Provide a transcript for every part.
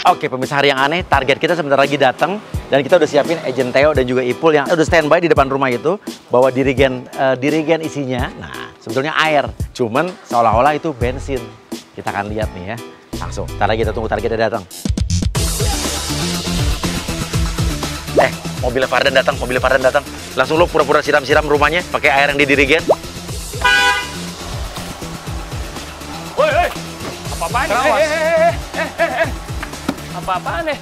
Oke, pemirsa Hari yang Aneh, target kita sebentar lagi datang dan kita udah siapin agent Theo dan juga Ipul yang udah standby di depan rumah itu bawa dirigen isinya. Nah, sebetulnya air, cuman seolah-olah itu bensin. Kita akan lihat nih ya, langsung. Ntar lagi kita tunggu targetnya datang. Mobilnya Fardan datang. Langsung lo pura-pura siram-siram rumahnya pakai air yang di dirigen. Woi, apa-apaan nih? Apa-apaan nih?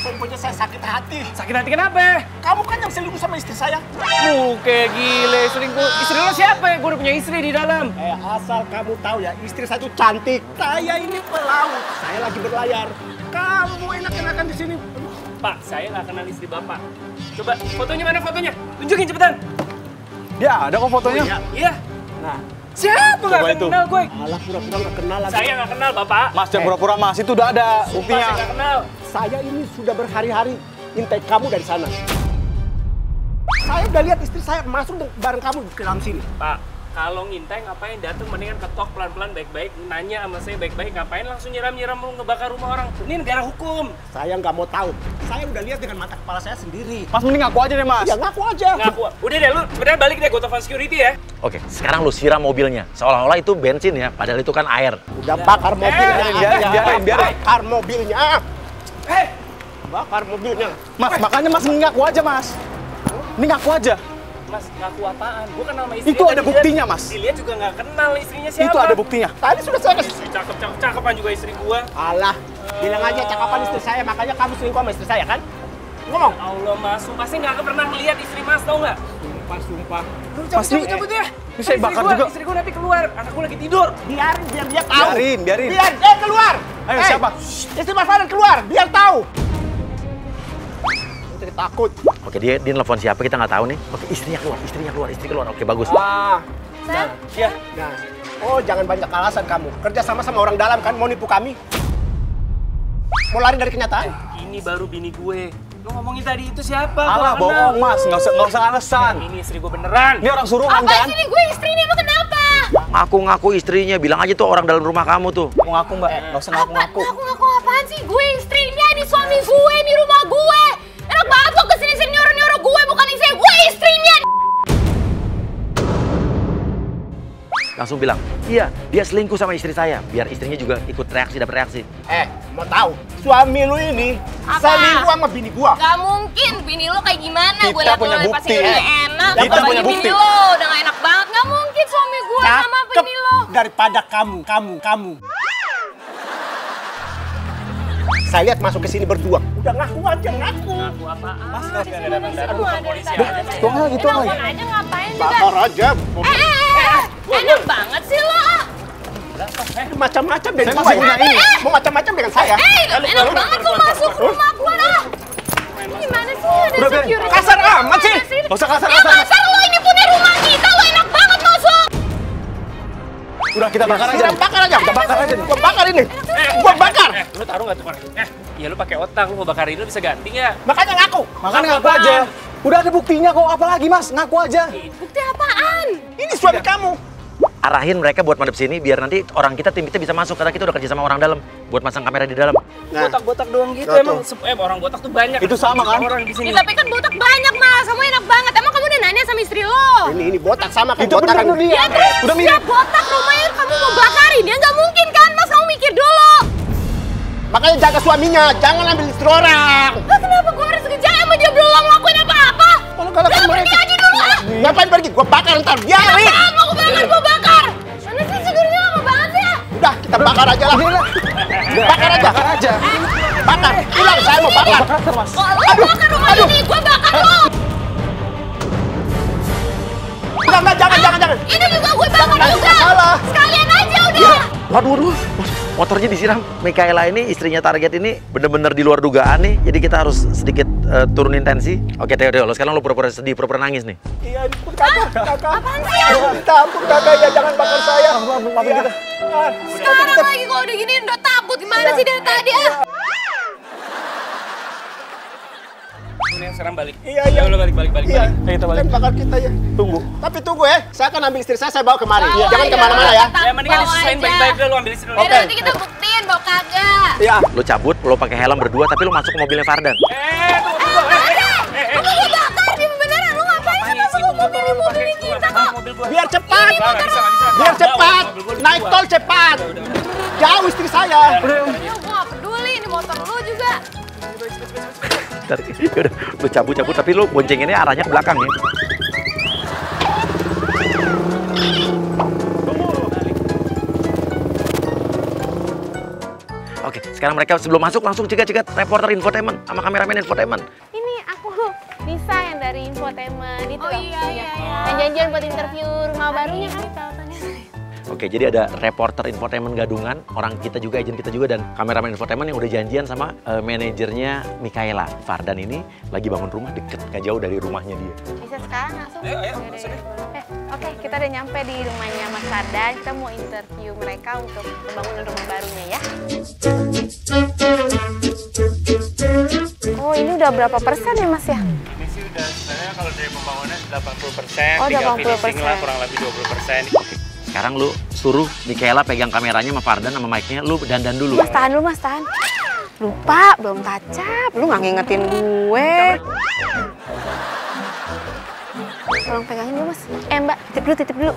Pokoknya saya sakit hati. Sakit hati kenapa? Kamu kan yang selingkuh sama istri saya. Kayak gile, selingkuh. Istri lo siapa ya? Gue udah punya istri di dalam. Asal kamu tahu ya, istri saya itu cantik. Saya ini pelaut. Saya lagi berlayar. Kamu enak-enakan di sini. Pak, saya nggak kenal istri Bapak. Coba, fotonya mana fotonya? Tunjukin cepetan. Ya, ada kok fotonya. Iya. Nah, siapa nggak kenal gue? Alah, pura-pura nggak kenal lagi. Saya nggak kenal, Bapak. Mas, jangan pura-pura Mas, itu udah ada buktinya. Saya nggak kenal. Saya ini sudah berhari-hari intai kamu dari sana. Saya udah lihat istri saya masuk bareng kamu ke dalam sini. Pak, kalau ngintai ngapain datang mendingan ketok pelan-pelan baik-baik, nanya sama saya baik-baik, ngapain langsung nyiram-nyiram mau ngebakar rumah orang. Ini negara hukum. Saya nggak mau tahu. Saya udah lihat dengan mata kepala saya sendiri. Mas, mending ngaku aja deh, Mas. Ya ngaku aja. Ngaku. Udah deh, lu sebenarnya balik deh, gue telepon security ya. Oke, sekarang lu siram mobilnya. Seolah-olah itu bensin ya, padahal itu kan air. Udah bakar mobilnya. biarin. Bakar mobilnya. Bakar mobilnya. Mas, makanya Mas mending ngaku aja, Mas. Ini ngaku aja. Mas, ngaku apaan? Gue kenal sama istrinya. Itu ada buktinya, Mas. Dilihat juga nggak kenal istrinya siapa. Itu ada buktinya. Tadi sudah saya kasih. Cakep-cakepan juga istri gua. Alah, bilang aja cakapan istri saya, makanya kamu selingkuh sama istri saya kan? Ngomong. Allah, Mas, pasti nggak pernah ngeliat istri Mas, tau nggak? Sumpah. Lu cabut ya. Ini saya bakar juga. Istri gua nanti keluar, anakku lagi tidur. Biarin, biar dia tahu. Biarin. Keluar. Ayo, siapa? Istri Mas Fardan keluar, biar tahu. Istri takut. Oke, dia nelfon siapa kita nggak tahu nih. Oke, istri keluar. Oke, bagus. Nah, ya. Nah, oh jangan banyak alasan kamu. Kerja sama orang dalam kan, mau nipu kami. Mau lari dari kenyataan? Ini baru bini gue. Lu ngomongin tadi itu siapa? Alah, bohong, Mas. Nggak usah alasan. Ini istri gue beneran. Ini orang suruhan kan? Apa sih gue istrinya, emang kenapa? Ngaku-ngaku istrinya, bilang aja tuh orang dalam rumah kamu tuh. Mau ngaku, Mbak? Nggak usah ngaku-ngaku. Ngaku apaan sih? Gue istrinya, ini suami gue, ini rumah gue. Enak banget lo kesini-sini nyuruh-nyuruh gue, bukan istrinya, gue istrinya. Langsung bilang, iya dia selingkuh sama istri saya. Biar istrinya juga ikut dapat reaksi. Mau tahu? Suami lu ini selingkuh sama bini gua. Gak mungkin, bini lo kayak gimana? Gue Kita liat punya lo pasti bukti. udah enak. Kita Apalagi punya bukti. bini lo udah gak enak banget. Gak mungkin suami gue sama bini lo. Daripada kamu. Saya lihat masuk ke sini berdua. Udah ngaku aja, ngaku. Ngaku apaan? Mas, nggak usah datang-datang. Aduh, polisi aja. Gitu lagi. Telepon aja ngapain juga. Bakar aja. Enak banget sih lo. Macam-macam dari Saya gua masih ya. punya ini. Mau macam-macam dengan saya. Enak banget lo masuk rumah gue dah. Ini gimana sih? Ada Udah, Ben. security. Kasar amat sih. Nggak usah Ya kasar-kasar. kasar lo, ini punya rumah kita, lo enak banget masuk. Udah, kita bakar aja. Kita bakar aja. Kita bakar aja. Gua bakar ini. Gua bakar. Lu taruh nggak tuh orang? Ya lu pakai otak, lu mau bakarin lu bisa ganti nggak? Makanya ngaku. Makanya ngaku aja. Udah ada buktinya kok, apalagi Mas? Ngaku aja. Bukti apaan? Ini suami kamu. Arahin mereka buat madep sini biar nanti tim kita bisa masuk karena kita udah kerja sama orang dalam buat masang kamera di dalam. Botak-botak doang gitu Nah, emang. Orang botak tuh banyak. Itu sama kan? Orang di sini. Ya, tapi kan botak banyak mas, kamu enak banget. Emang kamu udah nanya sama istri lo? Ini botak sama kayak Itu bener botakan. dia. Ya terus Udah mirip. siap botak rumahnya kamu mau bakarin, ya nggak mungkin kan mas, kamu mikir dulu. Makanya jaga suaminya, jangan ambil istri orang. Lah kenapa gue harus kerja sama dia belum ngelakuin apa-apa? Kalau nggak lakukan Udah pergi mereka. aja dulu ah. Ngapain pergi? Gua bakar ntar. Biarin. Kenapa mau gue bakar? Mana sih segurnya lama banget sih ya? Udah, kita bakar aja lah. Bakar aja. Bakar aja. Bakar. Pulang, saya mau bakar. Bakar, Mas. Oh, lo bakar rumah ini, gue bakar lo. Enggak, jangan. Ini juga gue bakar Jangan, juga. salah. Sekalian aja udah. Waduh, motornya disiram. Mikaela ini istrinya target ini bener-bener di luar dugaan nih. Jadi kita harus sedikit turunin tensi. Oke, Theo, sekarang lo pura-pura sedih, pura-pura nangis nih. Iya, ampun kakak. Apaan sih ya? Minta ampun kakak ya, jangan bakar saya. Maafin kita. Sekarang lagi kalau udah gini udah takut. Gimana sih dari tadi ah? Ini sekarang balik. Iya. Ya udah balik. Iya, Kita balik. kan bakar kita ya. Tunggu. Tapi tunggu ya, saya akan ambil istri saya bawa kemari. Bawa Jangan aja. kemana-mana ya. Ya mendingan Bawa diselesain aja. baik-baik dulu, ambil istri dulu. Yaudah, nanti kita buktiin. buktiin mau kagak. Iya. Lo cabut, lo pakai helm berdua, tapi lo masuk ke mobilnya Fardan. Kamu mau bakar di beneran, lu ngapain sih masuk ke mobil kita kok? Biar cepat. Biar cepat. Naik tol cepat. Jauh istri saya. Ya gua gak peduli, ini motor lu juga. Ntar, yaudah, lo cabut-cabut, tapi lo boncenginnya arahnya ke belakang ya. Oke, sekarang mereka sebelum masuk langsung cegat-cegat reporter infotainment sama kameramen infotainment. Ini aku Nisa yang dari infotainment itu. Oh iya. Yang janjian buat interview rumah barunya kan. Oke, jadi ada reporter infotainment gadungan, orang kita juga, agent kita juga, dan kameramen infotainment yang udah janjian sama manajernya Mikaela. Fardan ini lagi bangun rumah deket, gak jauh dari rumahnya dia. Bisa sekarang langsung. Ayo, masuk deh. Oke, kita udah nyampe di rumahnya Mas Fardan. Kita mau interview mereka untuk pembangunan rumah barunya ya. Oh, ini udah berapa persen ya Mas ya? Ini sih udah sebenarnya kalau dari pembangunan 80%, Oh, tinggal 80%. finishing lah kurang lebih 20%. Sekarang lu suruh Mikaela pegang kameranya sama Fardan sama mic-nya, lu dandan dulu. Mas tahan dulu Mas, tahan. Lupa, belum tacap. Lu nggak ngingetin gue. Tolong pegangin dulu Mas. Mbak, titip dulu.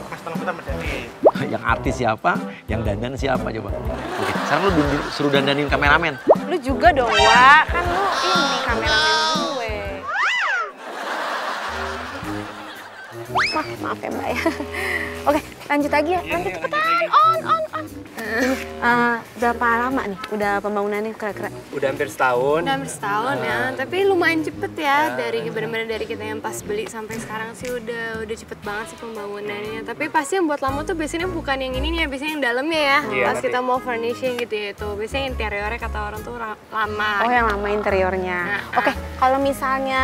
Yang artis siapa, yang dandan siapa coba. Oke, sekarang lu suruh dandanin kameramen. Lu juga dong, Wak. Kan lu ini kameramen gue. Maaf ya Mbak ya. Oke, lanjut lagi ya. Lanjut cepetan. On. Berapa lama nih udah pembangunannya kira-kira? Udah hampir setahun. Udah hampir setahun ya, tapi lumayan cepet ya dari benar-benar dari kita yang pas beli sampai sekarang sih udah cepet banget sih pembangunannya. Tapi pasti yang buat lama tuh biasanya bukan yang ini nih ya, biasanya yang dalamnya ya. Iya, Pas kita mau furnishing gitu ya itu, biasanya interiornya kata orang tuh lama. Oh, yang lama interiornya. Oke, kalau misalnya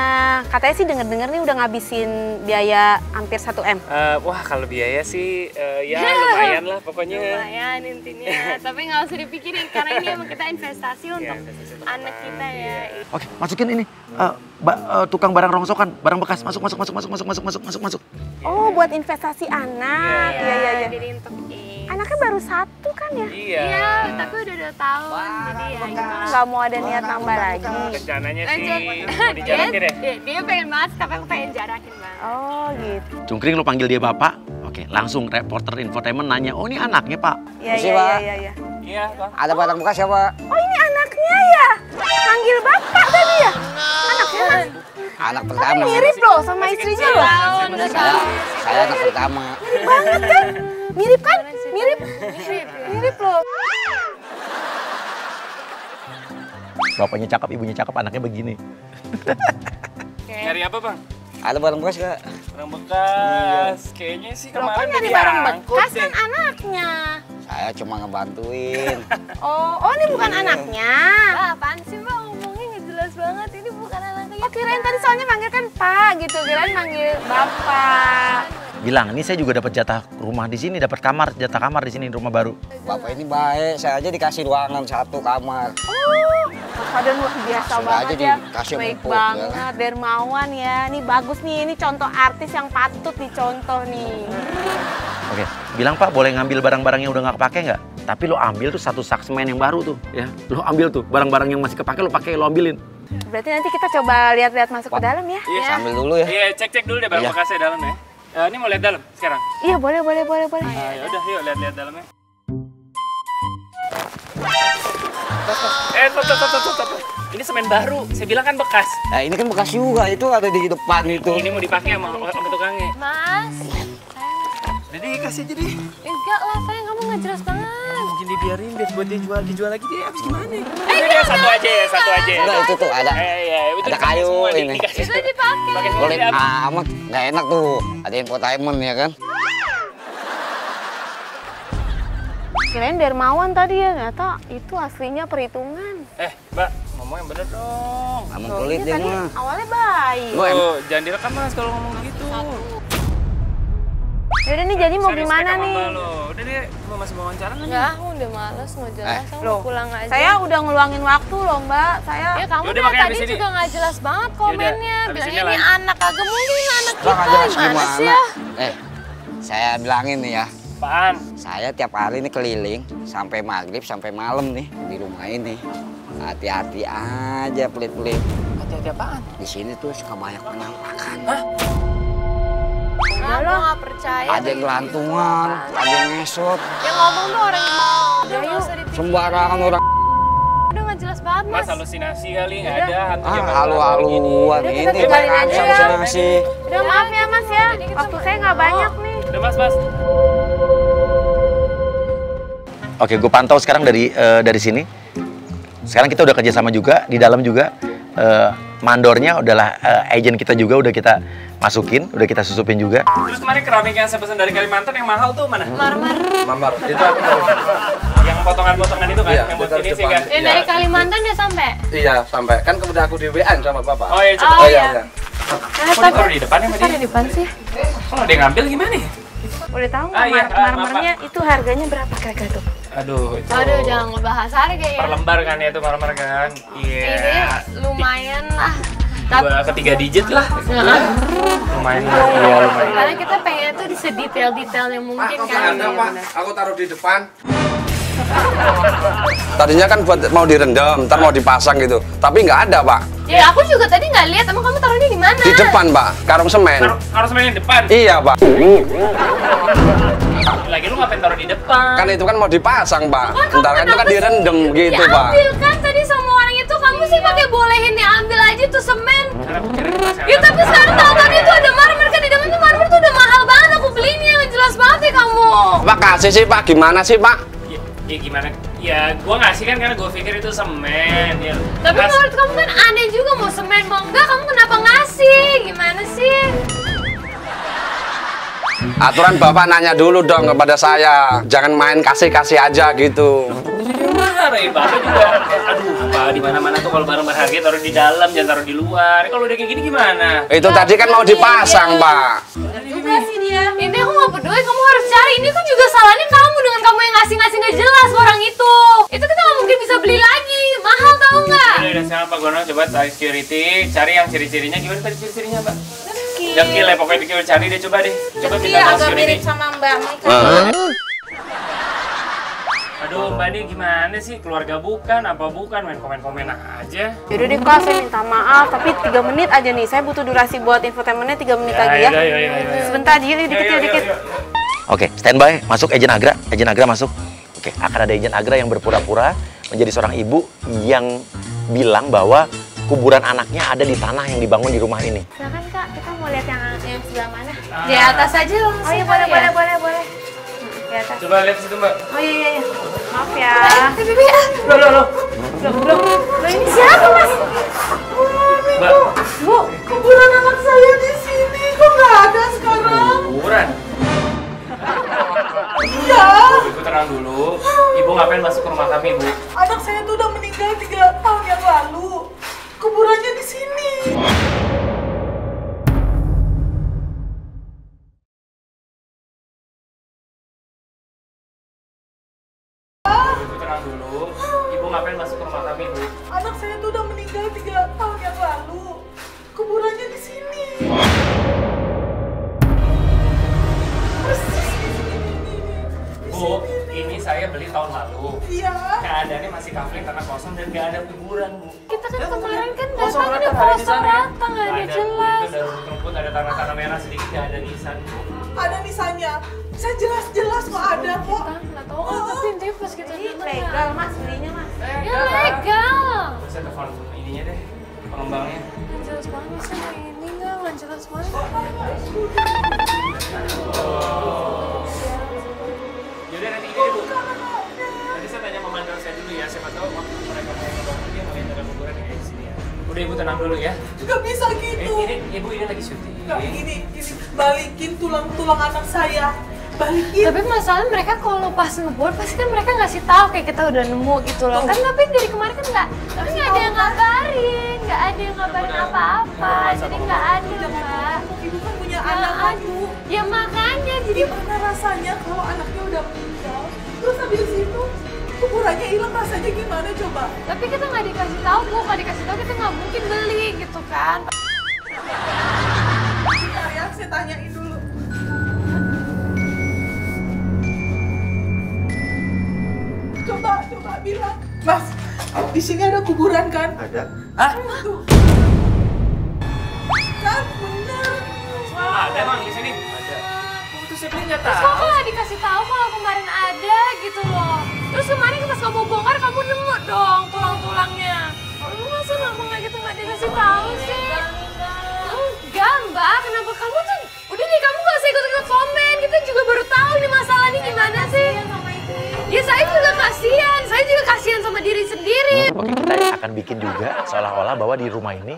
katanya sih denger-denger nih udah ngabisin biaya hampir 1M. Wah, kalau biaya sih ya lumayan lah pokoknya. Lumayan intinya, tapi nggak usah dipikirin karena ini emang kita investasi untuk anak kita ya. Oke, masukin ini tukang barang rongsokan, barang bekas, masuk. Oh, buat investasi anak. Iya. Jadi untuk Anaknya baru 1 kan ya? Iya. tapi udah 2 tahun, jadi ya gitu. Nggak mau ada niat nambah lagi. Rencananya sih Lanjut. mau dijalanin deh. Dia pengen banget, tapi aku pengen jarakin banget. Oh, gitu. Cungkring lu panggil dia bapak. Oke, langsung reporter infotainment nanya, "Oh, ini anaknya, Pak." Iya. Iya, Bang. Ada barang bekas ya, Pak? Oh, ini anaknya ya? Panggil bapak tadi ya? Anaknya Mas? Anak pertama. Mirip loh sama istrinya loh. Saya anak pertama. Mirip banget kan? Mirip kan? Mirip loh. Bapaknya cakep, ibunya cakep, anaknya begini. Nyari apa, Bang? Ada barang bekas nggak? Barang bekas. Kayaknya sih Loh, kok kemarin nyari udah barang diangkut bekas deh. kan anaknya? Saya cuma ngebantuin. Oh, ini bukan anaknya. Apaan sih Bang, ngomongnya nggak jelas banget, ini bukan anaknya. Oh, kirain tadi soalnya manggil kan Pak gitu, kirain manggil Bapak. Bilang, "Ini saya juga dapat jatah rumah di sini, dapat jatah kamar di sini, rumah baru." Bapak ini baik, saya aja dikasih ruangan 1 kamar. Oh, Bapak dan luar biasa Sudah banget aja ya. dikasih Baik empuk, banget, ya. dermawan ya. Ini bagus nih, ini contoh artis yang patut dicontoh nih. Oke, bilang, "Pak, boleh ngambil barang-barang yang udah nggak kepake nggak?" Tapi lo ambil tuh 1 saksmen yang baru tuh, ya. Lo ambil tuh barang-barang yang masih kepake, lo pakai, lo ambilin. Berarti nanti kita coba lihat-lihat masuk ke dalam ya. Iya. Sambil dulu ya. Iya, cek dulu deh barang Iya. bekasnya dalam ya. Ini mau lihat dalam sekarang? Iya, boleh. Ya udah, yuk lihat dalamnya. Stop. Ini semen baru. Saya bilang kan bekas. Nah, ini kan bekas juga, itu ada di depan itu. Ini mau dipakai sama tukangnya. Mas, Jadi kasih aja deh. enggak lah sayang, kamu nggak jelas banget. Mungkin dibiarin deh buat dijual lagi deh. Habis gimana? Udah, satu aja. Enggak, itu tuh ada. Iya, itu Ada dipakai kayu semua, ini. dikasih. Itu dipakai. Pakai semua Boleh dia. amat, nggak enak tuh. Ada infotainment ya kan? Kirain dermawan tadi ya, ternyata itu aslinya perhitungan. Mbak, ngomong yang bener dong. Namun Loh, pelit ini dia tadi mah. awalnya baik. Oh, jangan direkam Mas kalau ngomong gitu. Yaudah nih, jadi mau Saya gimana respect sama nih? Mbak lo. Udah deh, mau masih mau wawancara nggak? Enggak, aku udah males mau jelas, aku Loh, mau pulang aja. Saya udah ngeluangin waktu loh Mbak. Saya Ya kamu Yaudah, dari makanya tadi abis ini. juga nggak jelas banget komennya. abis ini Bilangnya ini lah. anak kagak mungkin anak Lah kita. nggak jelas Gimana sih gimana? ya? Saya bilangin nih ya. apaan? Saya tiap hari ini keliling sampai maghrib sampai malam nih di rumah ini. Hati-hati aja pelit-pelit. Hati-hati apaan? Di sini tuh suka banyak penampakan. Hah? Nah, gue gak percaya. Ada yang gelantungan, ada yang ngesot. Yang ngomong tuh orang udah gak usah dipikirin. Sembarangan orang. Udah gak jelas banget, Mas. Mas halusinasi kali, nggak ada hantu zaman Halu-haluan Udah, ini. kita tinggalin Pak, aja ya. halusinasi. Udah maaf ya Mas ya, waktu saya nggak banyak nih. Udah mas. Oke, gue pantau sekarang dari sini. Sekarang kita udah kerjasama juga, di dalam juga mandornya adalah agent kita juga, udah kita masukin, udah kita susupin juga. Terus kemarin keramik yang saya pesan dari Kalimantan yang mahal tuh mana? Mamar. Itu aku tahu. Yang potongan-potongan itu kan, Iya, yang buat itu finishing depan. kan? Yang dari Kalimantan udah sampai? Iya, sampai. Kan kemudian aku di WA sama Bapak. Oh iya, coba. Oh, iya. iya. Kok ditaruh di depan ya sama Kok dia? di depan sih? Kalau dia ngambil gimana ya? Udah tahu Ah, nggak iya, marmernya itu harganya berapa kira-kira tuh? Aduh, itu Aduh, jangan ngebahas harga ya. per lembar kan ya itu marmer kan? Iya. Ini lumayan lah. Tapi Dua ketiga digit lah. Lumayan. Iya, lumayan. karena kita pengen tuh di sedetail-detail yang mungkin Kok kan. nggak ada, Pak? Aku taruh di depan. Tadinya kan buat mau direndam, ntar mau dipasang gitu. Tapi nggak ada, Pak. Ya aku juga tadi nggak lihat, emang kamu taruhnya di mana? Di depan, Pak. Karung semen. Harus main di depan. Iya, Pak. Lagi lu ngapain taruh di depan? Kan itu kan mau dipasang, Pak. Kamu Ntar kan itu kan kenapa sih direndam gitu, Pak. diambil kan tadi sama orang itu, kamu sih pakai bolehin diambil aja tuh semen. Karena aku kira dipasang. Ya tapi sekarang tahu-tahu itu ada marmer kan di dalam tuh, marmer tuh udah mahal banget aku belinya, nggak jelas banget ya kamu. Pak, kasih sih, Pak. Gimana sih, Pak? Ya gimana? Ya gua ngasih kan karena gua pikir itu semen ya. Tapi menurut kamu kan aneh juga, mau semen mau enggak, kamu kenapa ngasih? Gimana sih? Aturan Bapak nanya dulu dong kepada saya. Jangan main kasih-kasih aja gitu. Marah ya Bapak juga. Aduh, Pak, di mana-mana tuh kalau barang berharga taruh di dalam, jangan taruh di luar. Kalau udah kayak gini gimana? Itu tadi kan mau dipasang, Pak. Juga sih dia. Ini aku nggak peduli, kamu harus cari. Ini tuh juga salahnya kamu dengan kamu yang ngasih-ngasih nggak jelas ke orang itu. Itu kita nggak mungkin bisa beli lagi, mahal tau nggak? Udah sekarang Pak Gono coba cari security, cari yang ciri-cirinya. Gimana tadi ciri-cirinya, Mbak? Dekil ya, pokoknya dekil cari deh, coba deh. Coba kita tahu agak mirip security. sama Mbak Mika. Aduh, Mbak ini gimana sih? Keluarga bukan, apa bukan? Main komen-komen aja. Yaudah deh Kak, saya minta maaf, tapi 3 menit aja nih. Saya butuh durasi buat infotainmentnya 3 menit lagi ya. Yuk. Sebentar aja, yuk, dikit. Oke, standby, masuk agent Agra masuk. Oke, akan ada agent Agra yang berpura-pura menjadi seorang ibu yang bilang bahwa kuburan anaknya ada di tanah yang dibangun di rumah ini. Silakan Kak, kita mau lihat yang sebelah mana? Di atas aja langsung. Oh iya, kali ya. boleh. Di atas. Coba lihat situ, Mbak. Oh iya. Maaf ya. Bibi ya. Loh. Loh ini siapa Mas? Mbak, Bu, kuburan anak saya di sini. Kok nggak ada sekarang? kuburan. Iya. Ibu tenang dulu. Ibu ngapain masuk ke rumah kami, Bu? Anak saya tuh udah meninggal 3 tahun yang lalu. Kuburannya di sini. Ibu tenang dulu. Ibu ngapain masuk ke rumah kami, Bu? Anak saya tuh udah meninggal 3 tahun yang lalu. Kuburannya di sini. Persis di sini. Bu, ini saya beli tahun lalu. Iya. Keadaannya masih kafling tanah kosong dan nggak ada kuburan, Bu. Kita kan kemarin kan Kosong datang rata, udah nggak ada kosong nisannya. rata, nggak ada Bu. jelas. Itu ada rumput-rumput, ada tanah-tanah merah sedikit, nggak ada nisan, Bu. Ada nisannya. Saya jelas-jelas kok ada kok. Nggak tahu kan, tapi intinya pas kita datang Legal Mas, belinya Mas. ya legal. Terus saya telepon ininya deh, pengembangnya. Nggak jelas banget sih ini nggak jelas banget. Yaudah nanti gini deh, Bu. Nanti saya tanya sama mandor saya dulu ya, siapa tahu waktu mereka mau ngebangun dia mau ada kuburan kayak di sini ya. Udah Ibu tenang dulu ya. Gak bisa gitu. Ibu ini lagi syuting. Gak gini. Balikin tulang-tulang anak saya. Balikin. Tapi masalahnya mereka kalau pas ngebuat pasti kan mereka ngasih tahu kayak kita udah nemu gitu loh. Kan tapi dari kemarin kan nggak ada yang ngabarin, nggak ada yang ngabarin apa-apa. Jadi nggak ada Mbak. Ibu kan punya Nggak anak ada. aduh. Ya makanya jadi Gimana rasanya kalau anaknya udah meninggal, terus habis itu kuburannya hilang, rasanya gimana coba? tapi kita nggak dikasih tahu Bu, nggak dikasih tahu kita nggak mungkin beli gitu kan. Bentar ya, saya tanyain dulu. Mas, di sini ada kuburan kan? Ada. Hah? Kan, bener. Ada Bang di sini. Ada. Terus saya nggak Terus tahu. kok nggak dikasih tahu kalau kemarin ada gitu loh. Terus kemarin pas kamu bongkar kamu nemu dong tulang-tulangnya. Lu masa ngomong gitu nggak dikasih tahu sih? Enggak Mbak, kenapa kamu tuh udah nih kamu nggak usah ikut-ikut komen. Kita juga baru tahu nih masalah ini gimana sih? Ya saya juga kasihan sama diri sendiri. Oke, kita akan bikin juga seolah-olah bahwa di rumah ini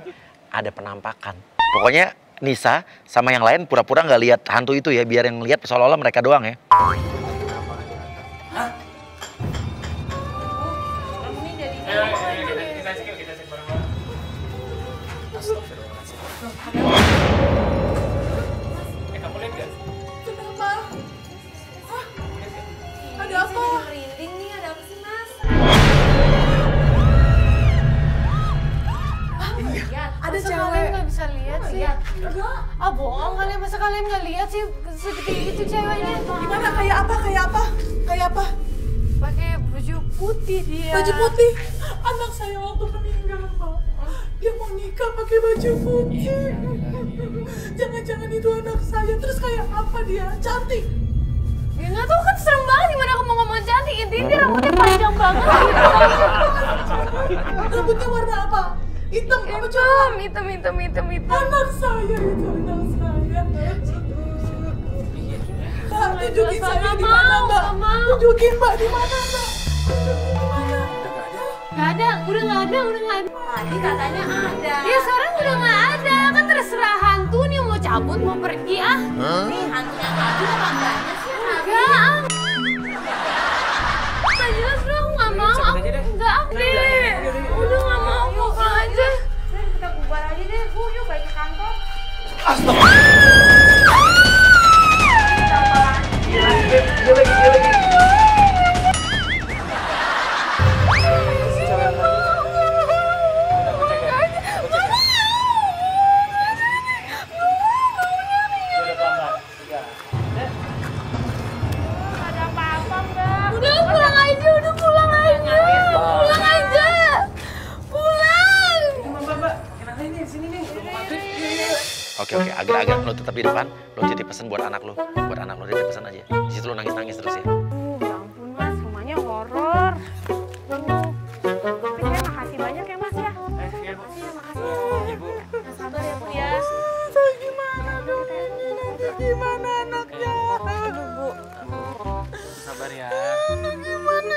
ada penampakan. Pokoknya Nisa sama yang lain pura-pura nggak lihat hantu itu ya, biar yang lihat seolah-olah mereka doang ya. Kita cek bareng-bareng. Kamu lihat nggak? Kenapa? Hah? Ada apa? Merinding nih, ada apa sih Mas? Ada Masa cewek. kalian nggak bisa lihat sih? Enggak. Ah bohong kalian, masa kalian nggak lihat sih segede itu ceweknya? Gimana? Kayak apa? Kayak apa? Kayak apa? Pakai baju putih dia. Baju putih. Anak saya waktu meninggal, Mbak. Dia mau nikah pakai baju putih. Jangan-jangan itu anak saya. Terus kayak apa dia? Cantik. Ya nggak tahu kan, serem banget gimana aku mau ngomong cantik. Intinya dia rambutnya panjang banget gitu. Rambutnya warna apa? Hitam apa coklat? Hitam. Anak saya itu, anak saya. Mbak, tunjukin saya di mana, Mbak. Tunjukin Mbak di mana, Mbak. Tunjukin di mana. Nggak ada, udah nggak ada. Tadi katanya ada. Ya sekarang udah nggak ada. Kan terserah hantu nih mau cabut mau pergi ah. Nih hantunya nggak ada apa enggaknya sih? Enggak. Nggak jelas dong, aku nggak mau. Aku nggak update. Udah nggak mau, pulang aja. Kita bubar aja deh, Bu. Yuk balik ke kantor. Udah pulang aja. Pulang. Kenalin nih, sini nih. Oke, agak-agak lo tetap di depan, lo jadi pesen buat anak lo dia pesen aja. Di situ lo nangis terus ya. Ya ampun Mas, rumahnya horor. Saya makasih banyak ya Mas ya. Makasih ya. Sabar ya Bu ya. Saya gimana dong ini? Nanti gimana anaknya? Bu. Sabar ya. Gimana?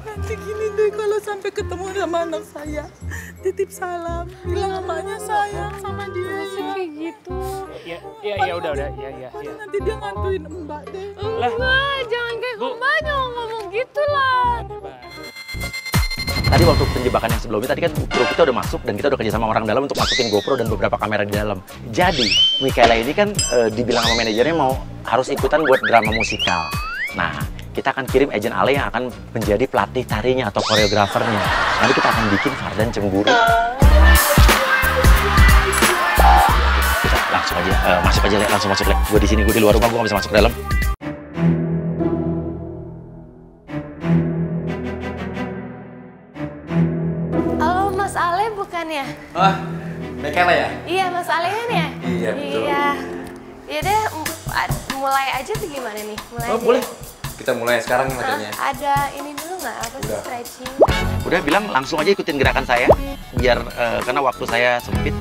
Nanti gini deh, kalau sampai ketemu sama anak saya, titip salam, bilang emaknya sayang sama dia ya. Kayak gitu. Iya, udah. Iya. Nanti dia ngantuin Mbak deh. Enggak, jangan kayak Mbak, jangan ngomong gitu lah. Tadi waktu penjebakan yang sebelumnya, tadi kan kru kita udah masuk dan kita udah kerja sama orang dalam untuk masukin GoPro dan beberapa kamera di dalam. Jadi, Michaela ini kan dibilang sama manajernya mau harus ikutan buat drama musikal. Nah, kita akan kirim agent Ale yang akan menjadi pelatih tarinya atau koreografernya. Nanti kita akan bikin Fardan cemburu. Kita langsung aja, masuk aja, Le. Langsung masuk, Le. Gue di sini, gue di luar rumah, gue gak bisa masuk ke dalam. Halo Mas Ale bukan ya? Wah, Michaela ya? Iya Mas Ale kan ya? Iya, betul. Iya deh, mulai aja tuh gimana nih? Mulai Oh, aja. boleh. Kita mulai sekarang nih materinya. Ada ini dulu nggak? Apa sih Udah. stretching? Udah bilang langsung aja ikutin gerakan saya, biar karena waktu saya sempit,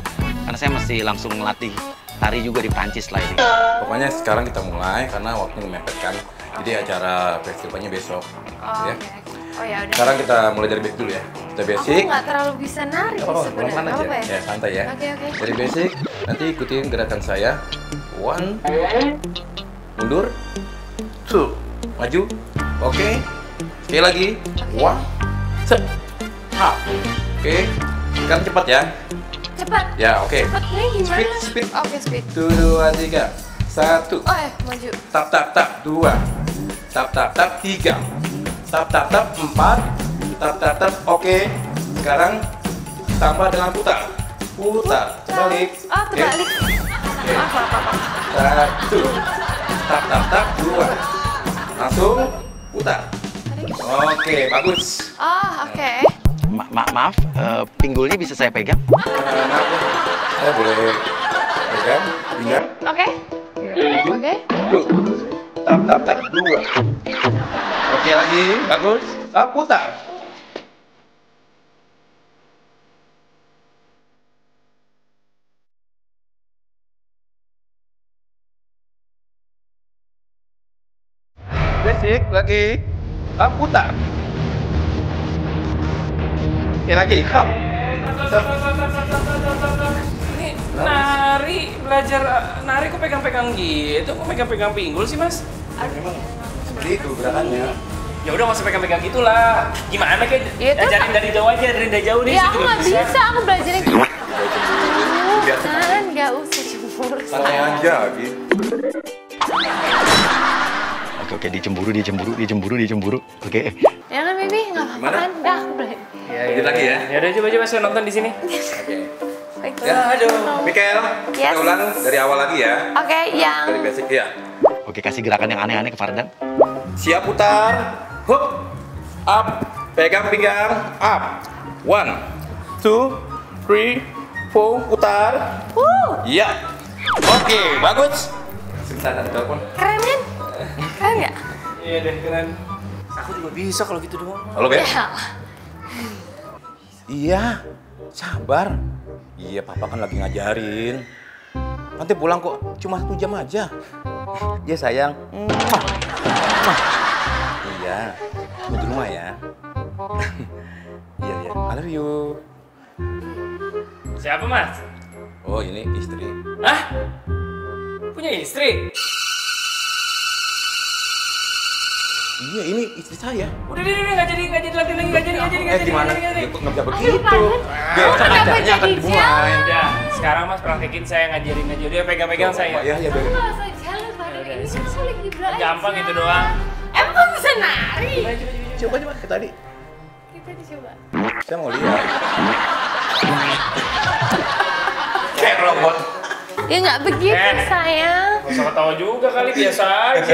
karena saya mesti langsung ngelatih tari juga di Prancis lah ini. Pokoknya sekarang kita mulai karena waktunya mepet kan. Jadi acara festivalnya besok. Oh, Ya. oke. Oh ya udah. Sekarang kita mulai dari basic dulu ya. Kita Aku basic. nggak terlalu bisa nari Oh, sebenarnya. pelan-pelan aja. Apa Ya, santai ya. Oke. Dari basic, nanti ikutin gerakan saya. 1, mundur, 2, maju. Oke. Sekali lagi. 1, set, up. Oke. Sekarang cepat ya. Cepat. Ya, oke. Cepat nih gimana? Speed. Oke, speed. 1, 2, 3. 1. Oh maju. Tap tap tap 2. Tap tap tap 3. Tap tap tap 4. Tap tap tap. Oke. Sekarang tambah dengan putar. Putar. Balik. Oh, terbalik. Apa. 1. Tap tap tap 2. Langsung putar. Oke, bagus. Oh, oke. Maaf, pinggulnya bisa saya pegang? Maaf ya. Saya boleh pegang, pinggang. Oke. Oke. Tap, 2. Oke lagi, bagus. Putar. Basic lagi. Putar. Oke lagi, up. Ini nari, belajar nari kok pegang-pegang gitu? Kok pegang-pegang pinggul sih, Mas? Memang seperti itu gerakannya. Ya udah nggak usah pegang-pegang gitulah. Gimana kayak ajarin dari jauh aja, dari jauh nih. Ya aku nggak bisa, aku belajarnya Biar kan, nggak usah cemburu. santai aja, gitu. Oke, dicemburu. Oke. Ya kan, Bibi? Nggak apa-apa Gimana? kan? Dah, aku belajar. Lanjut lagi ya. Ya udah coba saya nonton di sini. Oke. Baiklah. Ya, aduh. Mikael, Yes. kita ulang dari awal lagi ya. Oke, yang Dari basic ya. Oke, kasih gerakan yang aneh-aneh ke Fardan. Siap putar. Hup. Up. Pegang pinggang. Up. 1, 2, 3, 4. Putar. Iya. Oke, bagus. Sebentar, ada telepon. keren kan? Keren nggak? Iya deh, keren. Aku juga bisa kalau gitu doang. Halo, Beb. Ya. Iya. Sabar. Iya, Papa kan lagi ngajarin. Nanti pulang kok cuma 1 jam aja. Iya, sayang. Iya. Tunggu di rumah ya. Iya. I love you. Siapa, Mas? Oh, ini istri. Hah? Punya istri? Iya, ini istri saya. Udah, nggak jadi lagi, nggak jadi. Gimana? Ya, kok nggak bisa begitu? Kenapa Acaranya akan jadi dimulai. Udah, sekarang Mas praktekin saya ngajarin aja. Dia pegang-pegang saya. Ya, Beb. Nggak usah jalan, Fardan. Ini kan aku lagi belajar. Gampang itu doang. Emang kamu bisa nari? Coba kayak tadi. Kita dicoba. Saya mau lihat. Kayak robot. Ya nggak begitu, sayang. Gak usah ketawa juga kali, biasa aja.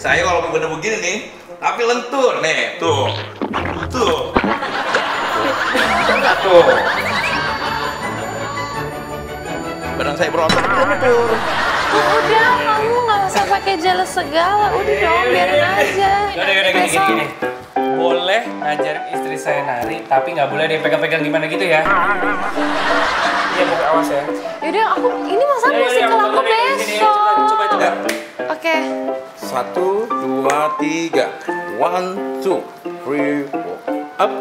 Saya kalau bener begini nih, tapi lentur nih, tuh. Badan saya berotot, lentur. Udah, kamu nggak usah pakai jelas segala. Udah dong, biarin aja. Yaudah, gini. Boleh ngajarin istri saya nari, tapi nggak boleh dia pegang-pegang gimana gitu ya. Iya, pokoknya awas ya. Yaudah, ini masa musikal aku besok. Coba. Oke. 1, 2, 3. 1, 2, 3, 4. Up.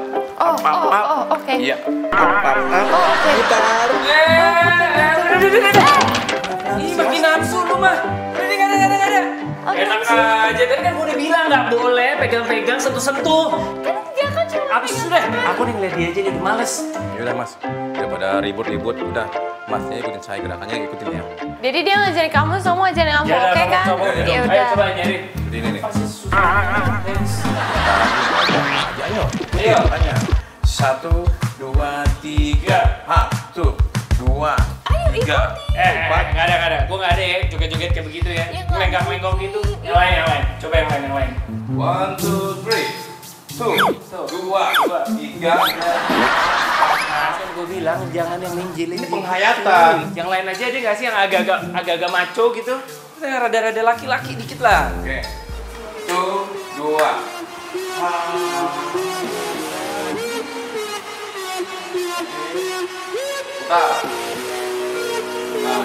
Oh, oke. Iya. Up. Oh, oke. Putar. Udah. Ih, makin nafsu lu mah. Udah, nggak ada. Enak aja, tadi kan gue udah bilang nggak boleh pegang-pegang, sentuh-sentuh. Kan dia kan cuma Apa sih sudah? Aku nih ngeliat dia aja nih, udah males. Yaudah, Mas. Daripada ribut-ribut, udah. Masnya ikutin saya, gerakannya ikutin ya. Jadi dia ngajarin kamu, semua ngajarin kamu, oke kan? Ya Ayo udah. coba nyarin. Seperti ini nih. Pasti susah. Ayo. Ayo. Tanya. 1, 2, 3. 1, 2, 3. Nggak ada. Gue nggak ada ya, joget-joget kayak begitu ya. Lenggak-lenggok gitu. Yang lain. Coba yang lain. 1, 2, 3. 2, 3. Nah, kan gue bilang jangan yang ninjil ini penghayatan. Yang lain aja deh nggak sih yang agak-agak maco gitu. Yang rada-rada laki-laki dikit lah. Oke. 1, 2. Putar. Nah,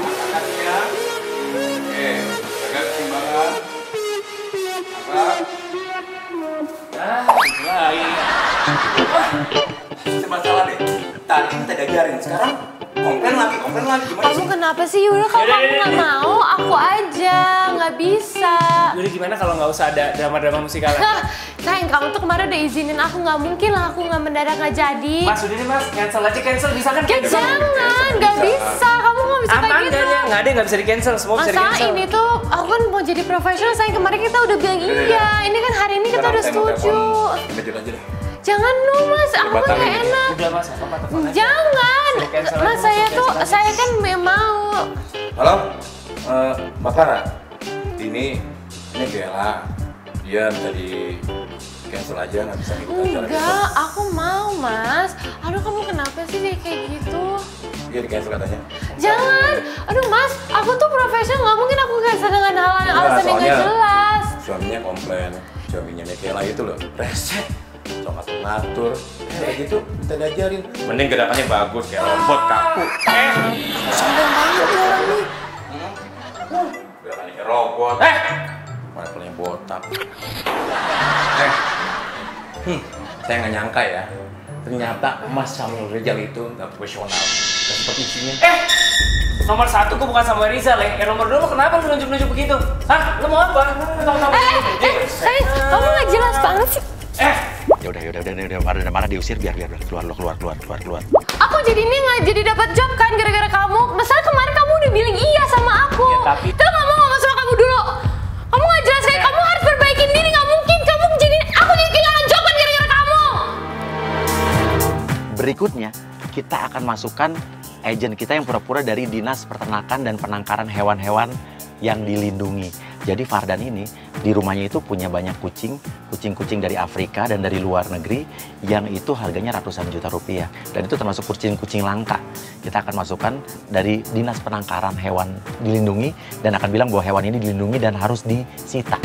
angkat ya. Oke, jaga keseimbangan. Angkat. Nah, mulai. Masalah deh. Tadi kita diajarin, sekarang komplain lagi. Gimana Kamu kenapa sih? Yaudah, kalau Yaudah, kamu nggak mau, aku aja. Nggak bisa. Jadi gimana kalau nggak usah ada drama-drama musikal? Hah, sayang, kamu tuh kemarin udah izinin aku. Nggak mungkin lah aku nggak mendadak nggak jadi. Mas, udah nih Mas, cancel. Bisa kan? Ya jangan, nggak bisa. Kamu nggak bisa kayak Aman gitu. nggak ada yang nggak bisa di cancel, semua bisa di Masalah cancel. ini tuh, aku kan mau jadi profesional. Sayang, kemarin kita udah bilang iya. Ini kan hari ini kita udah setuju. Lanjut aja deh. Jangan dulu, Mas. Aku kan nggak enak. Udah Mas, apa telepon aja. Jangan. cancel Mas, aja, saya kan mau. Halo, Mbak Clara. Ini Bella. Iya, minta di cancel aja, nggak bisa ikut acara. Enggak, aku mau Mas. Aduh kamu kenapa sih kayak gitu? Iya, di cancel katanya. Jangan, aduh Mas, aku tuh profesional, nggak mungkin aku cancel dengan hal yang alasan yang nggak jelas. Suaminya komplain, suaminya Michaela itu loh, resek, sok ngatur, kayak gitu, kita diajarin. Mending gerakannya bagus, kayak robot kaku. Sombong banget ya orang nih. Gerakannya kayak robot. Levelnya botak. Saya nggak nyangka ya, ternyata Mas Samuel Rizal itu nggak profesional, nggak seperti isinya. Nomor 1 gue bukan Samuel Rizal ya. Nomor 2 lo kenapa lu nunjuk-nunjuk begitu? Hah? Lo mau apa? Kamu nggak jelas banget sih. Udah marah diusir biar keluar. Aku jadi ini nggak jadi dapat job kan gara-gara kamu. Masalah kemarin kamu udah bilang iya sama aku. Ya, tapi terus kamu ngomong sama kamu dulu. Kamu nggak jelas kayak kamu harus perbaikin diri. Nggak mungkin kamu jadi aku jadi kehilangan job kan gara-gara kamu. Berikutnya kita akan masukkan agen kita yang pura-pura dari Dinas Peternakan dan Penangkaran Hewan-Hewan yang dilindungi. Jadi Fardan ini di rumahnya itu punya banyak kucing dari Afrika dan dari luar negeri yang itu harganya ratusan juta rupiah. Dan itu termasuk kucing langka. Kita akan masukkan dari Dinas Penangkaran Hewan dilindungi dan akan bilang bahwa hewan ini dilindungi dan harus disita.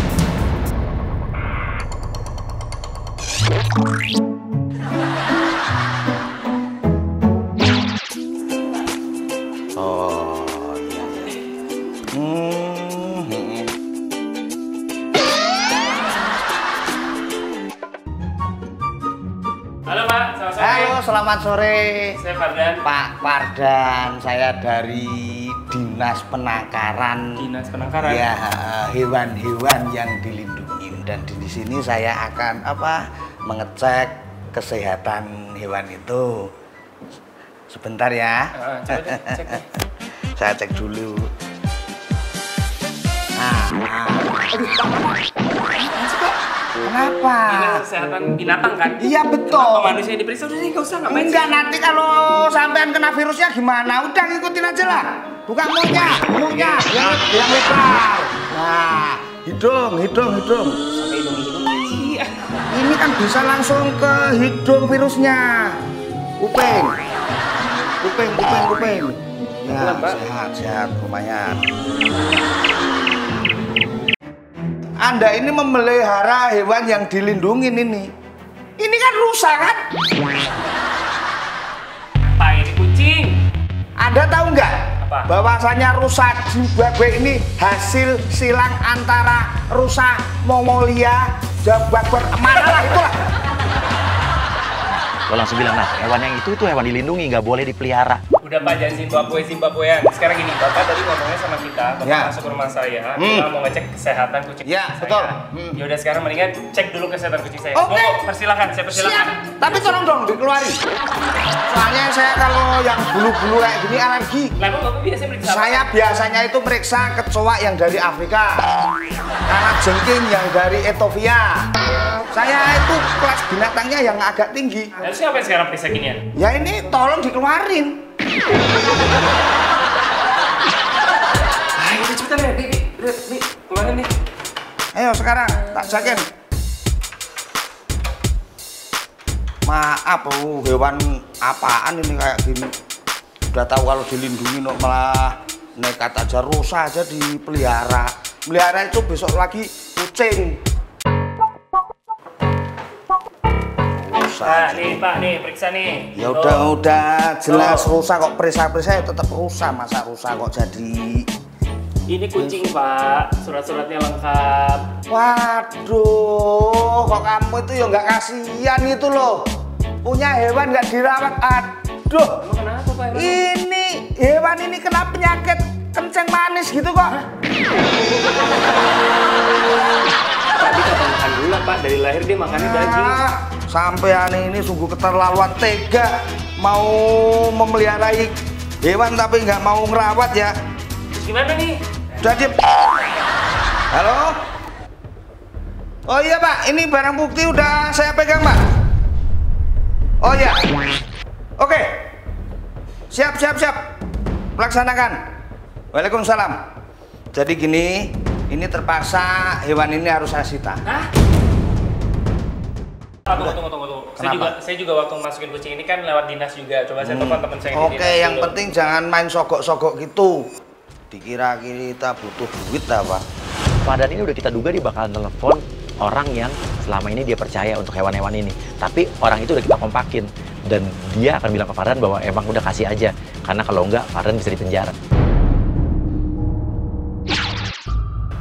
Halo Pak, selamat sore. Halo, selamat sore. Saya Fardan. Pak Fardan, saya dari Dinas Penangkaran. Dinas Penangkaran. Ya, hewan-hewan yang dilindungi. Dan di sini saya akan mengecek kesehatan hewan itu. Sebentar ya. Coba cek. Saya cek dulu. Kenapa? Ini kesehatan binatang kan? Iya betul. Kenapa manusia yang diperiksa? Udah sih, nggak usah ngapain. Enggak, nanti kalau sampean kena virusnya gimana? Udah ngikutin aja lah. Bukan mulutnya yang lebar. Nah, hidung. Sampai hidung aja. Ini kan bisa langsung ke hidung virusnya. Kuping. Ya, sehat, lumayan. Anda ini memelihara hewan yang dilindungi ini. Ini kan rusak kan? Pak, ini kucing. Anda tahu nggak? Apa? Bahwasanya rusa Zimbabwe ini hasil silang antara rusa Mongolia, Zimbabwe, manalah itulah. Lo langsung bilang, nah hewan yang itu hewan dilindungi, nggak boleh dipelihara. Udah Pak, jangan Zimbabwean. Sekarang gini, Bapak tadi ngomongnya sama kita, Bapak masuk ke rumah saya, kita mau ngecek kesehatan kucing saya. Betul. Ya udah sekarang mendingan cek dulu kesehatan kucing saya. Oke. Persilakan, saya persilakan. Siap. Tapi tolong dong dikeluarin. Soalnya saya kalau yang bulu-bulu kayak gini alergi. Lah, Bapak biasanya meriksa apa? Saya biasanya itu meriksa kecoa yang dari Afrika, karena jengking yang dari Ethiopia. Saya itu kelas binatangnya yang agak tinggi. Lalu siapa yang sekarang periksa ginian? Ya ini tolong dikeluarin. Ayo cepetan ya, Bi, keluarin nih. Ayo sekarang, tak jakin. Maaf, hewan apaan ini kayak gini. Udah tahu kalau dilindungi malah nekat aja, rusa aja dipelihara. Melihara itu besok lagi kucing. Nah, nih Pak, nih periksa nih. Ya udah jelas rusa kok, periksa-periksa ya tetap rusa, masa rusa kok jadi. Ini kucing Pak, surat-suratnya lengkap. Waduh, kok kamu itu ya nggak kasihan itu loh. Punya hewan nggak dirawat, aduh. Emang kenapa Pak? Ini hewan ini kena penyakit kencing manis gitu kok. Tadi kata makan gula Pak, dari lahir dia makannya daging. Sampean ini sungguh keterlaluan, tega mau memelihara hewan tapi nggak mau ngerawat ya. Terus gimana nih? Udah diem. Halo? Oh iya Pak, ini barang bukti udah saya pegang Pak. Oh iya. Oke. Siap. Laksanakan. Waalaikumsalam. Jadi gini, Ini terpaksa hewan ini harus saya sita. Hah? Tunggu. Saya juga waktu masukin kucing ini kan lewat dinas juga. Coba saya telepon teman saya di dinas. Oke, yang penting jangan main sogok-sogok gitu. Dikira kita butuh duit apa? Pak Dan ini udah kita duga dia bakalan telepon orang yang selama ini dia percaya untuk hewan-hewan ini. Tapi orang itu udah kita kompakin. Dan dia akan bilang ke Fardan bahwa emang udah kasih aja. Karena kalau enggak, Fardan bisa dipenjara.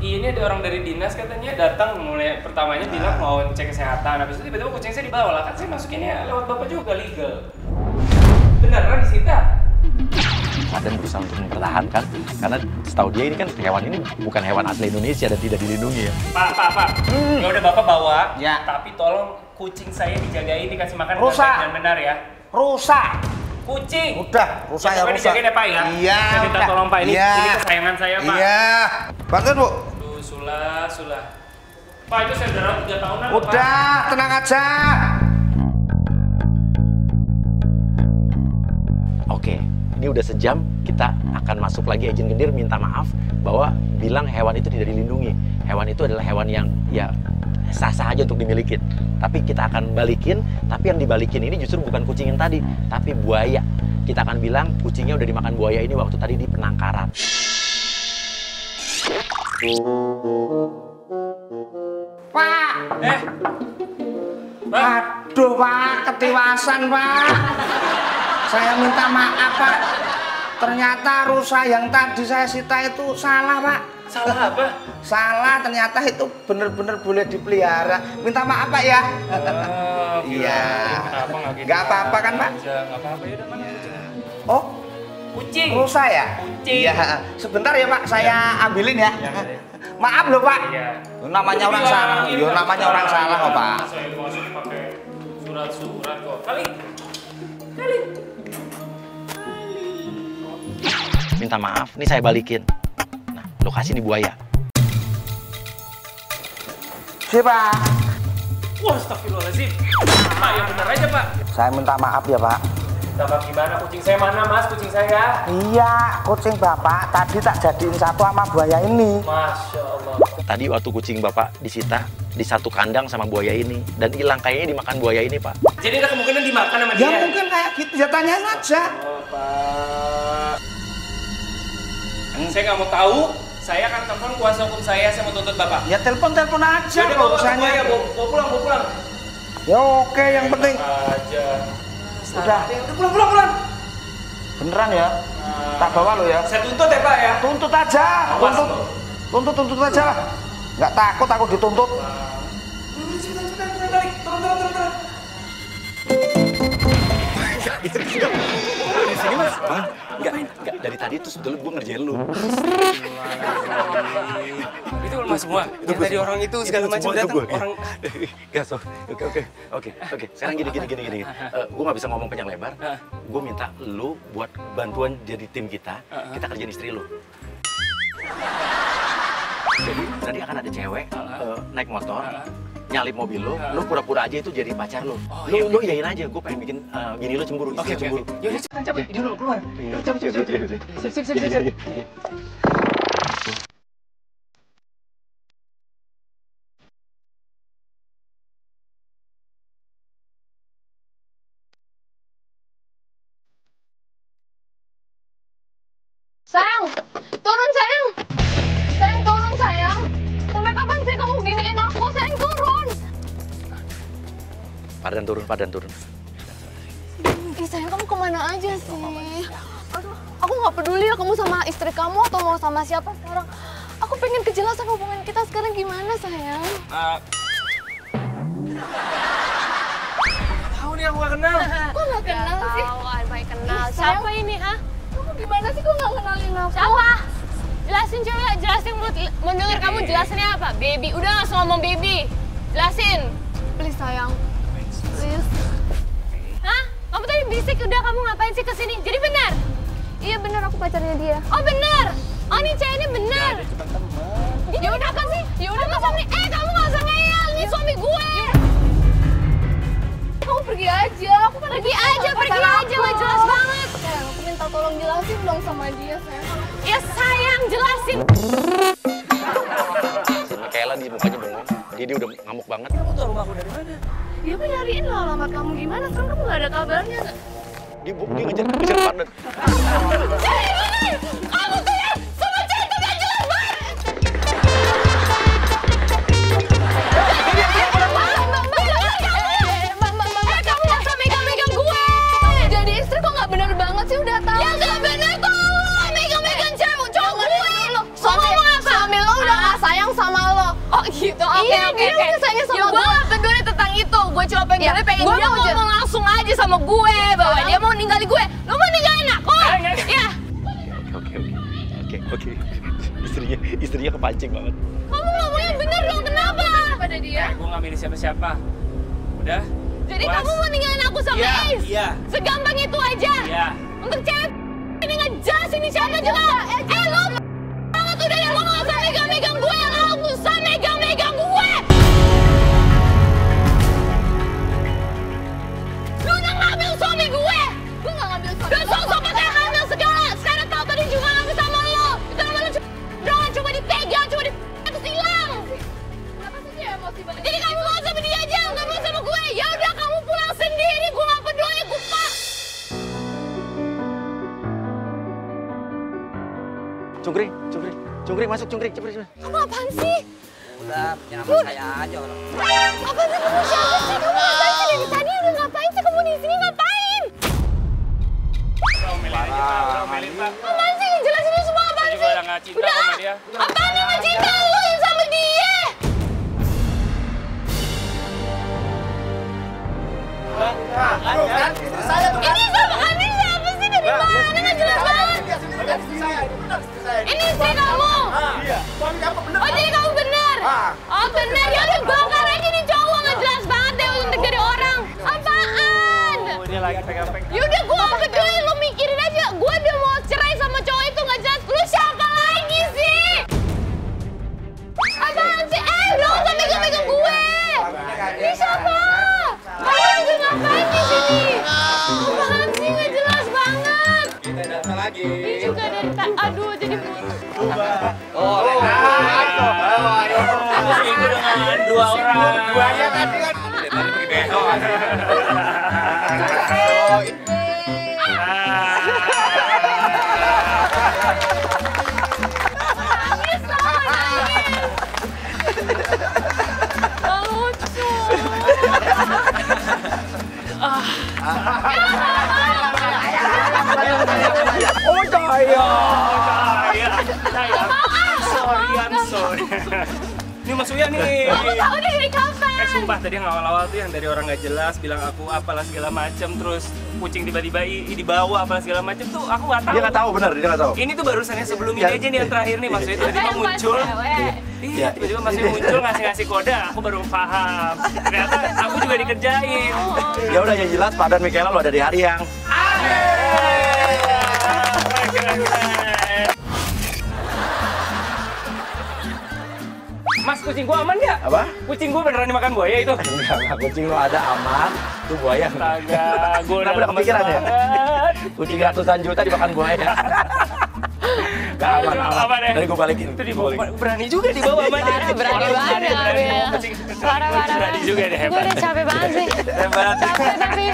Ini ada orang dari dinas katanya datang mulai pertamanya bilang mau cek kesehatan, habis itu tiba-tiba kucing saya dibawa lah, kan saya masukinnya lewat bapak juga legal. Beneran disita? Fardan berusaha untuk mempertahankan karena setahu dia ini kan hewan ini bukan hewan asli Indonesia dan tidak dilindungi ya. Pak. Ya udah bapak bawa, ya. Tapi tolong kucing saya dijagain, dikasih makan rusak. Dan benar ya. Rusak. Kucing. Udah, rusak ya rusak. Dijagain ya Pak ya. Iya. Saya minta tolong Pak, ini kesayangan saya Pak. Iya. Bantuin Bu. Sulah. Pak itu saya udah rawat 3 tahunan. Udah, Pak. Tenang aja. Oke, ini udah sejam kita akan masuk lagi Agent Gendir minta maaf bahwa bilang hewan itu tidak dilindungi. Hewan itu adalah hewan yang ya sah-sah aja untuk dimiliki. Tapi kita akan balikin, tapi yang dibalikin ini justru bukan kucing yang tadi, tapi buaya. Kita akan bilang kucingnya udah dimakan buaya ini waktu tadi di penangkaran. Pak. Aduh Pak, ketiwasan Pak. Saya minta maaf Pak. Ternyata rusa yang tadi saya sita itu salah Pak. Salah apa? Salah, ternyata itu bener-bener boleh dipelihara. Minta maaf Pak ya. Iya. Gak apa-apa kan Pak? Gak apa-apa ya, mana kucingnya? Oh, kucing. Rusa ya? Kucing. Iya. Sebentar ya Pak, saya ambilin ya. Maaf loh Pak. Iya. Namanya orang salah. Yo namanya orang salah kok Pak. Saya dimasukin pakai surat-surat kok. Kali. Minta maaf, ini saya balikin. Nah, lokasi ini buaya. Siapa? Wah, astagfirullahaladzim. Pak, yang bener aja Pak. Saya minta maaf ya Pak. Bapak gimana? Kucing saya mana Mas? Kucing saya? Iya, kucing Bapak tadi tak jadiin satu sama buaya ini. Masya Allah. Tadi waktu kucing Bapak disita di satu kandang sama buaya ini dan hilang kayaknya dimakan buaya ini Pak. Jadi ada kemungkinan dimakan sama dia? Ya mungkin kayak gitu, ya tanyain aja. Oh Pak. Saya nggak mau tahu. Saya akan telepon kuasa hukum saya mau tuntut Bapak. Ya telepon aja. Jadi urusannya ya, bawa pulang. Ya oke, yang penting. Aja. Udah pulang. Beneran ya? Tak bawa lo ya? Saya tuntut ya Pak ya? Tuntut aja. Tuntut aja. Nggak takut aku dituntut. Cepetan, balik. Turun. Di sini Mas? Enggak, dari tadi tuh sebetulnya gue ngerjain lu. Itu rumah semua? Yang tadi orang itu segala macam datang? Orang... Oke. Sekarang gini. Gue nggak bisa ngomong panjang lebar. Gue minta lu buat bantuan jadi tim kita. Kita kerjain istri lu. Jadi nanti akan ada cewek naik motor, nyalip mobil lu pura-pura aja itu jadi pacar lu. Lu iyain aja, gue pengen bikin bini lu cemburu, istri cemburu. Yaudah, cabut. Ini dulu, keluar. Cabut. Sip. Sayang, turun sayang. Sayang, turun sayang. Sampai kapan sih kamu giniin aku? Sayang, turun. Padan turun. Ih sayang, kamu kemana aja sih? Aduh, aku nggak peduli ya kamu sama istri kamu atau mau sama siapa sekarang. Aku pengen kejelasan hubungan kita sekarang gimana sayang. Tahu nih aku gak kenal. Kok nggak kenal sih? Tahu, baik kenal. Sayang. Siapa ini, ah? Kamu gimana sih kok nggak kenalin aku? Siapa? Jelasin cewek, jelasin mau denger kamu jelasinnya apa? Baby, udah nggak usah ngomong baby. Jelasin. Please sayang, please. Hah? Kamu tadi bisik, udah kamu ngapain sih kesini? Jadi benar? Iya benar, aku pacarnya dia. Oh benar? Oh ini cewek ini benar? Ya udah kan sih? Ya udah nggak usah kamu nggak usah ngeyel, ini suami gue. Kamu pergi aja, aku kan pergi aja, nggak jelas banget. Sayang, aku minta tolong jelasin dong sama dia sayang. Ya sayang, jelasin. Jadi mukanya bengong. Dia udah ngamuk banget. Kamu tahu rumahku dari mana? Ya aku nyariin lah alamat kamu gimana, sekarang kamu gak ada kabarnya. Dia ngejar partner. Kamu tuh ya, sama cewek itu gak jelas banget! Kamu gak usah megang-megang gue! Jadi istri kok gak bener banget sih, udah tahu. Ya gak bener kok lo megang-megang cewek cowok gue! Suami lo udah gak sayang sama lo. Oh gitu, oke. Iya, dia udah sayang sama gue. Ya gue gak peduli tentang itu, gue cuma pengen dia aja. Gue mau ngomong langsung aja sama gue, bahwa dia mau ninggalin gue. Lo mau ninggalin aku? Ya. Oke. Istrinya kepancing banget. Kamu ngomongnya bener dong, kenapa? Pada dia. Gue gak milih siapa-siapa. Udah. Jadi kamu mau ninggalin aku sama Ace? Iya. Segampang itu aja? Iya. Untuk cewek ini ngejelas ini siapa juga? Lo banget udah ya, lo gak usah megang-megang gue, lo gak usah megang-megang gue! Lo udah ngambil suami gue! Gue gak ngambil suami gue. Lo sok-sok pakai ngambil segala, sekarang tau tadi juga ngambil sama lo. Itu namanya doang, cuma dipegang, terus hilang. Kenapa sih dia emosi banget? Jadi kamu mau sama dia aja, gak mau sama gue. Ya udah kamu pulang sendiri, gue gak peduli, gue pak. Cungkring masuk, Cungkring, cepet. Kamu apaan sih? Udah, nyapa saya aja orang. Apaan sih kamu siapa sih? Kamu ngapain sih dari tadi? Udah ngapain sih kamu di sini ngapain? Apaan sih? Jelasin ini semua apaan sih? Udah gak cinta sama dia. Apaan yang gak cinta? Lu yang sama dia! Ini siapa sih? Dari mana? Gak jelas banget! Ini istri kamu? Iya. Suami kamu bener. Oh jadi kamu bener? Oh bener, ya udah bongkar aja nih cowok, gak jelas banget deh untuk dari orang. Apaan? Dia lagi pegang-pegang. Ya udah gue gak peduli, lu mikirin aja. Gue udah mau cerai sama cowok itu, gak jelas. Lu siapa lagi sih? Apaan sih? Lu gak usah megang-megang gue. Ini siapa? Kamu juga ngapain di sini? Apaan sih? Gak jelas banget. Kita datang lagi. Ini juga dari aduh jadi Oh, Itu dengan dua orang. Duanya tadi kan. Tadi pergi besok. lucu. Oh saya. Sorry. Ini Mas Uya nih. Kamu tahu dia dari kapan? Sumpah tadi yang awal-awal tuh yang dari orang nggak jelas bilang aku apalah segala macem, terus kucing tiba-tiba dibawa apalah segala macem tuh aku nggak tahu. Dia nggak tahu, bener, dia nggak tahu. Ini tuh barusannya sebelum ini aja nih yang terakhir nih Mas Uya tiba-tiba muncul. Iya, tiba-tiba Mas Uya muncul ngasih kode, aku baru paham. Ternyata aku juga dikerjain. Ya udah yang jelas Pak dan Michaela lo ada di hari yang Mas, kucing gua aman nggak? Apa? Kucing gua beneran dimakan buaya itu? Enggak, kucing lo ada aman, tuh buaya. Astaga, gua udah Udah kepikiran ya? banget. Kucing ratusan juta dimakan buaya. Gak aman, aman. ya? Tadi gue balikin. Itu dibawa, berani juga dibawa sama dia. Berani banget ya. Berani juga deh, hebat. Gue udah capek banget sih. Hebat. Capek tapi